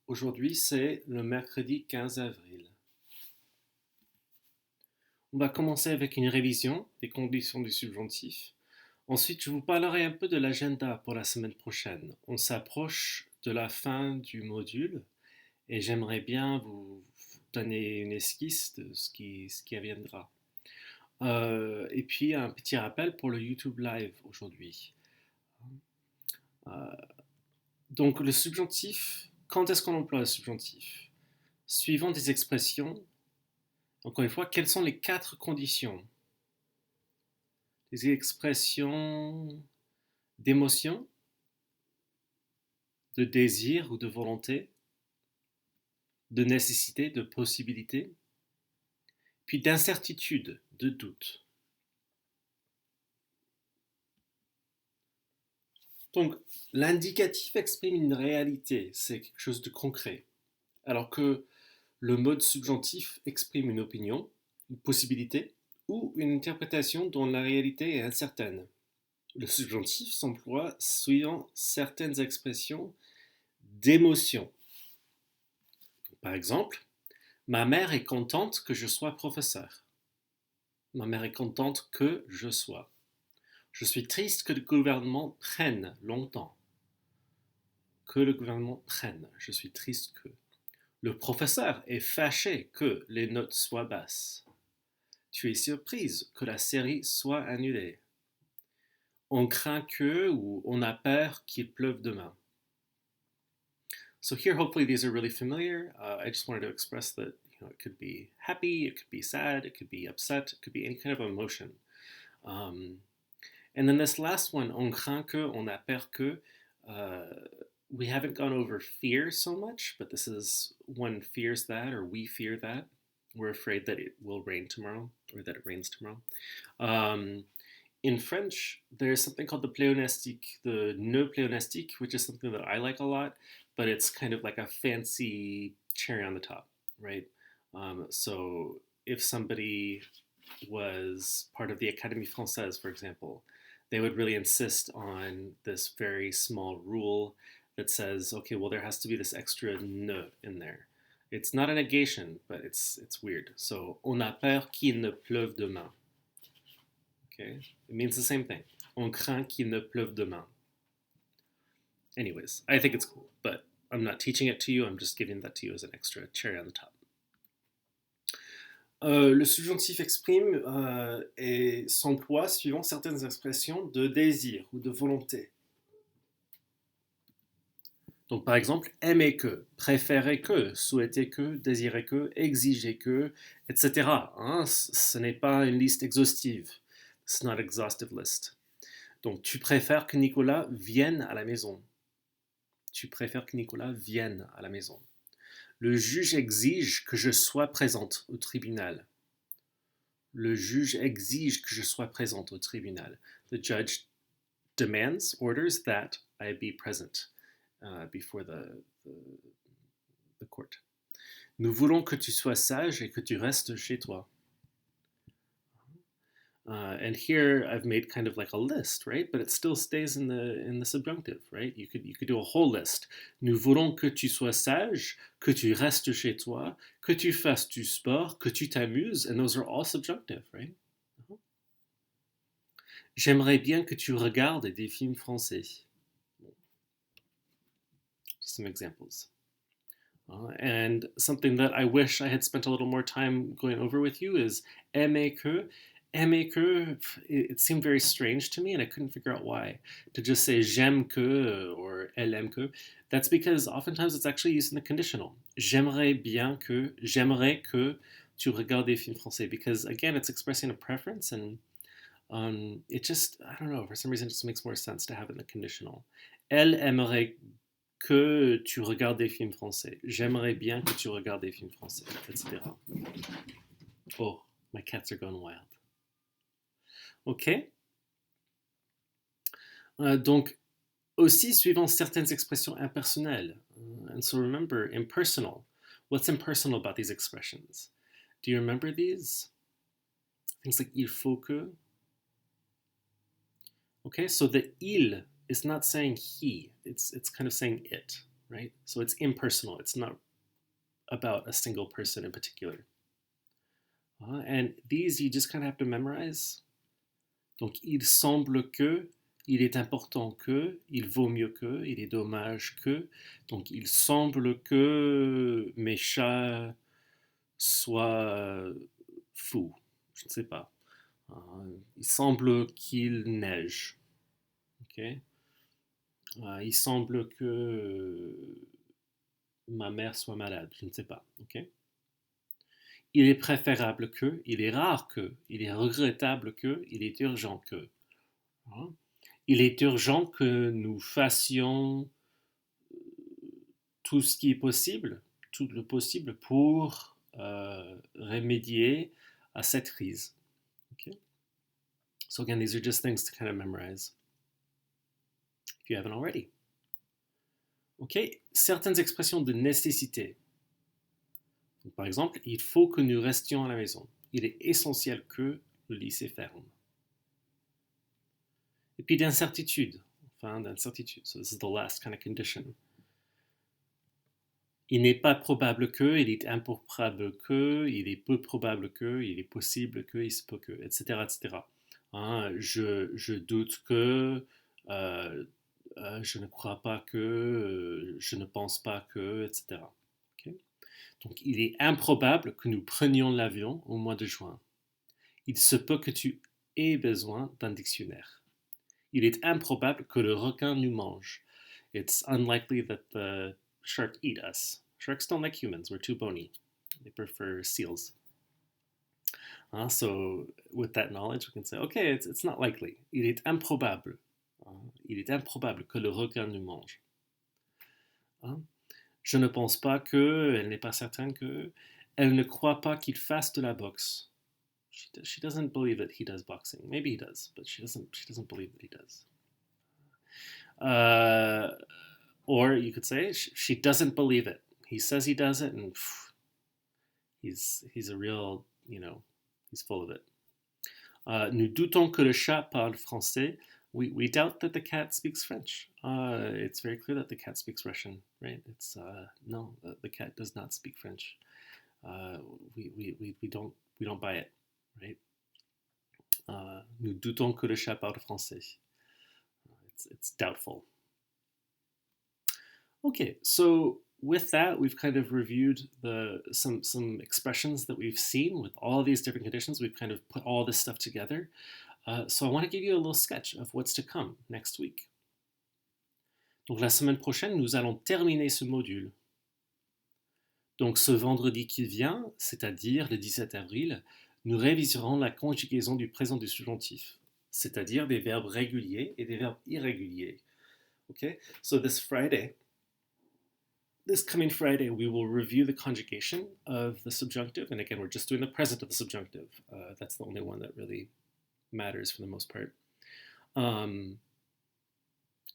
Aujourd'hui, c'est le mercredi 15 avril. On va commencer avec une révision des conditions du subjonctif. Ensuite, je vous parlerai un peu de l'agenda pour la semaine prochaine. On s'approche de la fin du module et j'aimerais bien vous donner une esquisse de ce qui adviendra. Et puis, un petit rappel pour le YouTube Live aujourd'hui. Euh, donc, le subjonctif, quand est-ce qu'on emploie le subjonctif? Suivant des expressions. Encore une fois, quelles sont les 4 conditions? Les expressions d'émotion, de désir ou de volonté, de nécessité, de possibilité, puis d'incertitude, de doute. Donc, l'indicatif exprime une réalité, c'est quelque chose de concret, alors que le mode subjonctif exprime une opinion, une possibilité ou une interprétation dont la réalité est incertaine. Le subjonctif s'emploie suivant certaines expressions d'émotion. Par exemple, ma mère est contente que je sois professeur. Ma mère est contente que je sois. Je suis triste que le gouvernement prenne longtemps. Que le gouvernement prenne. Je suis triste que. Le professeur est fâché que les notes soient basses. Tu es surprise que la série soit annulée. On craint que ou on a peur qu'il pleuve demain. So here, hopefully, these are really familiar. I just wanted to express that it could be happy, it could be sad, it could be upset, it could be any kind of emotion. And then this last one, on craint que, on a peur que, we haven't gone over fear so much, but this is one fears that, or we fear that. We're afraid that it will rain tomorrow, or that it rains tomorrow. In French, there's something called the pléonastique, the nœud pléonastique, which is something that I like a lot, but it's kind of like a fancy cherry on the top, right? So if somebody was part of the Académie Française, for example, they would really insist on this very small rule that says, okay, well, there has to be this extra ne in there. It's not a negation, but it's weird. So, on a peur qu'il ne pleuve demain. Okay, it means the same thing. On craint qu'il ne pleuve demain. Anyways, I think it's cool, but I'm not teaching it to you. I'm just giving that to you as an extra cherry on the top. Le subjonctif exprime et s'emploie suivant certaines expressions de désir ou de volonté. Donc par exemple, aimer que, préférer que, souhaiter que, désirer que, exiger que, etc. Hein, ce n'est pas une liste exhaustive. It's not an exhaustive list. Donc tu préfères que Nicolas vienne à la maison. Tu préfères que Nicolas vienne à la maison. Le juge exige que je sois présente au tribunal. Le juge exige que je sois présente au tribunal. The judge demands, orders that I be present before the court. Nous voulons que tu sois sage et que tu restes chez toi. And here I've made kind of like a list, right? But it still stays in the subjunctive, right? You could do a whole list. Nous voulons que tu sois sage, que tu restes chez toi, que tu fasses du sport, que tu t'amuses, and those are all subjunctive, right? J'aimerais bien que tu regardes des films français. Just some examples. And something that I wish I had spent a little more time going over with you is aimer que. Aimer que, it seemed very strange to me and I couldn't figure out why. To just say j'aime que or elle aime que. That's because oftentimes it's actually used in the conditional. J'aimerais bien que, j'aimerais que tu regardes des films français. Because again, it's expressing a preference and it just, I don't know, for some reason it just makes more sense to have it in the conditional. Elle aimerait que tu regardes des films français. J'aimerais bien que tu regardes des films français, etc. Oh, my cats are going wild. Ok. Donc, aussi suivant certaines expressions impersonnelles. And so remember, impersonal. What's impersonal about these expressions? Do you remember these? Things like il faut que. Okay, so the il is not saying he, it's kind of saying it. right? So it's impersonal. It's not about a single person in particular. And these, you just kind of have to memorize. Donc, il semble que, il est important que, il vaut mieux que, il est dommage que. Donc, il semble que mes chats soient fous. Je ne sais pas. Il semble qu'il neige. Okay? Il semble que ma mère soit malade. Je ne sais pas. Okay? Il est préférable que, il est rare que, il est regrettable que, il est urgent que. Hein? Il est urgent que nous fassions tout ce qui est possible, tout le possible pour remédier à cette crise. Okay? So again, these are just things to kind of memorize if you haven't already. Okay? Certaines expressions de nécessité. Donc, par exemple, il faut que nous restions à la maison. Il est essentiel que le lycée ferme. Et puis d'incertitude. Enfin, d'incertitude. So this is the last kind of condition. Il n'est pas probable que, il est improbable que, il est peu probable que, il est possible que, il se peut que, etc. etc. Hein, je doute que, je ne crois pas que, je ne pense pas que, etc. Okay? Donc, il est improbable que nous prenions l'avion au mois de juin. Il se peut que tu aies besoin d'un dictionnaire. Il est improbable que le requin nous mange. It's unlikely that the shark eat us. Sharks don't like humans. We're too bony. They prefer seals. So with that knowledge, we can say, okay, it's not likely. Il est improbable. Il est improbable que le requin nous mange. Je ne pense pas que, elle n'est pas certaine que, elle ne croit pas qu'il fasse de la boxe. She doesn't believe that he does boxing. Maybe he does, but she doesn't believe that he does. Or you could say she doesn't believe it. He says he does it, and he's a real, he's full of it. Nous doutons que le chat parle français. We doubt that the cat speaks French. It's very clear that the cat speaks Russian, right? It's no, the cat does not speak French. We don't buy it, right? Nous doutons que le chat parle français. It's doubtful. Okay, so with that, we've kind of reviewed some expressions that we've seen with all these different conditions. We've kind of put all this stuff together. So I want to give you a little sketch of what's to come next week. Donc la semaine prochaine, nous allons terminer ce module. Donc ce vendredi qui vient, c'est-à-dire le 17 avril, nous réviserons la conjugaison du présent du subjonctif, c'est-à-dire des verbes réguliers et des verbes irréguliers. Okay? So this coming Friday, we will review the conjugation of the subjunctive. And again, we're just doing the present of the subjunctive. That's the only one that really matters for the most part.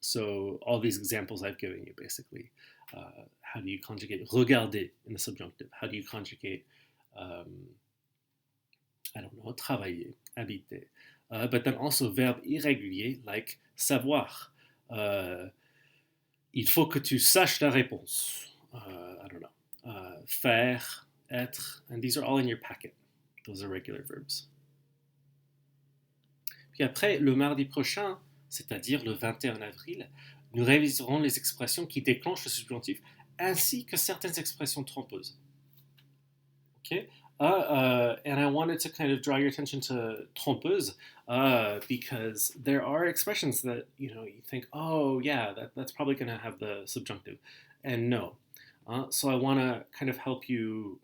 So all these examples I've given you, basically. How do you conjugate regarder in the subjunctive? How do you conjugate, I don't know, travailler, habiter? But then also verbe irrégulier like savoir. Il faut que tu saches la réponse. I don't know. Faire, être, and these are all in your packet. Those are regular verbs. Puis après, le mardi prochain, c'est-à-dire le 21 avril, nous réviserons les expressions qui déclenchent le subjonctif, ainsi que certaines expressions trompeuses. Okay? And I wanted to kind of draw your attention to trompeuse because there are expressions that you think, oh yeah, that's probably going to have the subjunctive, and no. So I want to kind of help you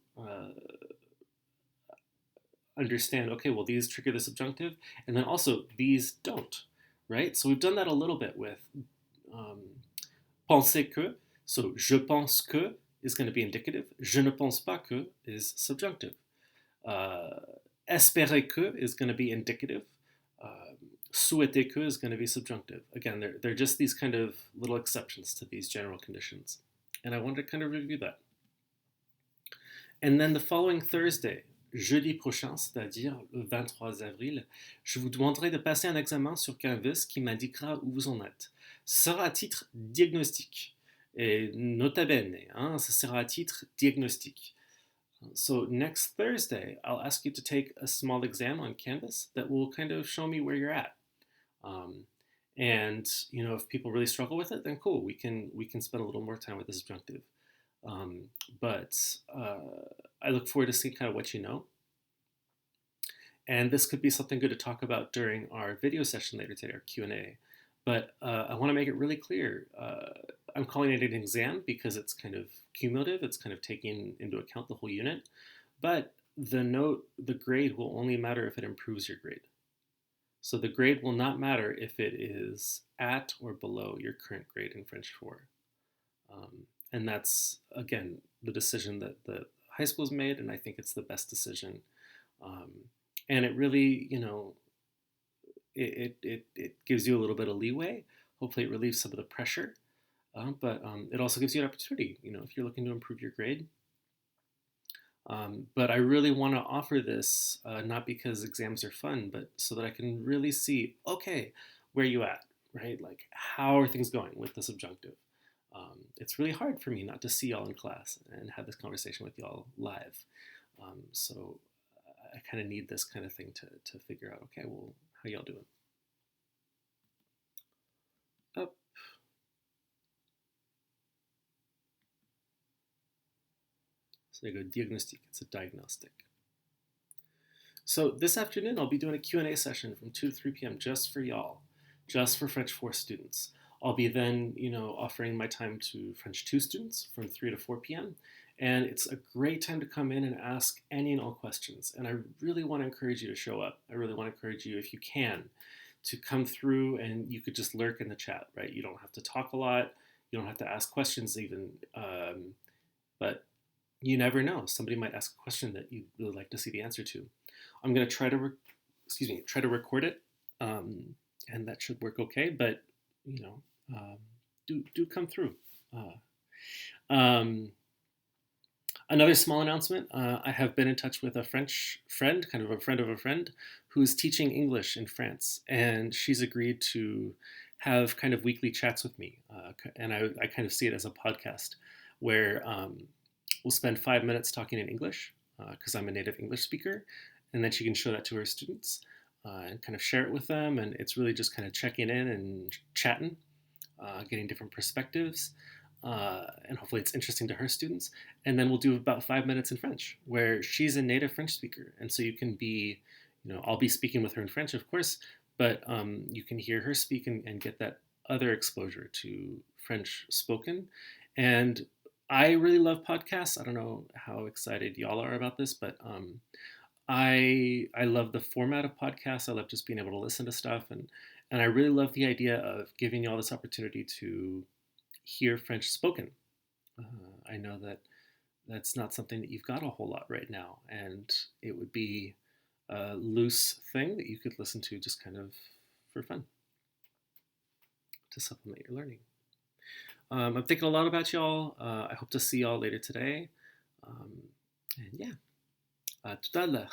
understand. Okay, well these trigger the subjunctive, and then also these don't, right? So we've done that a little bit with penser que. So je pense que is going to be indicative. Je ne pense pas que is subjunctive. Espérer que is going to be indicative. Souhaiter que is going to be subjunctive. Again, they're just these kind of little exceptions to these general conditions. And I wanted to kind of review that. And then the following Thursday, jeudi prochain, c'est-à-dire le 23 avril, je vous demanderai de passer un examen sur Canvas qui m'indiquera où vous en êtes. Ce sera à titre diagnostique. Et nota bene, hein, ça sera à titre diagnostic. So next Thursday, I'll ask you to take a small exam on Canvas that will kind of show me where you're at. Um, and if people really struggle with it, then cool. We can spend a little more time with the subjunctive. But I look forward to seeing kind of what you know. And this could be something good to talk about during our video session later today, our Q&A. But I want to make it really clear. I'm calling it an exam because it's kind of cumulative. It's kind of taking into account the whole unit. But the grade will only matter if it improves your grade. So the grade will not matter if it is at or below your current grade in French 4. And that's, again, the decision that the high school's made, and I think it's the best decision. And it really, it gives you a little bit of leeway. Hopefully it relieves some of the pressure. But it also gives you an opportunity, if you're looking to improve your grade. But I really want to offer this, not because exams are fun, but so that I can really see, okay, where you at, right? Like, how are things going with the subjunctive? It's really hard for me not to see y'all in class and have this conversation with y'all live. So I kind of need this kind of thing to figure out, okay, well, how y'all doing? Up. So there you go, diagnostic, it's a diagnostic. So this afternoon, I'll be doing a Q&A session from 2 to 3 p.m. just for y'all, just for French 4 students. I'll be then, offering my time to French 2 students from 3 to 4 p.m. And it's a great time to come in and ask any and all questions. And I really want to encourage you to show up. I really want to encourage you, if you can, to come through, and you could just lurk in the chat, right? You don't have to talk a lot. You don't have to ask questions even. But you never know. Somebody might ask a question that you'd really like to see the answer to. I'm going to try to record it, and that should work okay. But do come through. Another small announcement: I have been in touch with a French friend, kind of a friend of a friend, who's teaching English in France, and she's agreed to have kind of weekly chats with me, and I kind of see it as a podcast where we'll spend 5 minutes talking in English because I'm a native English speaker, and then she can show that to her students and kind of share it with them. And it's really just kind of checking in and chatting, getting different perspectives, and hopefully it's interesting to her students. And then we'll do about 5 minutes in French, where she's a native French speaker, and so you can be, I'll be speaking with her in French, of course, but you can hear her speak and get that other exposure to French spoken. And I really love podcasts. I don't know how excited y'all are about this, but I love the format of podcasts. I love just being able to listen to stuff, and I really love the idea of giving y'all this opportunity to hear French spoken. I know that that's not something that you've got a whole lot right now, and it would be a loose thing that you could listen to just kind of for fun to supplement your learning. I'm thinking a lot about y'all. I hope to see y'all later today. And yeah, tout à l'heure.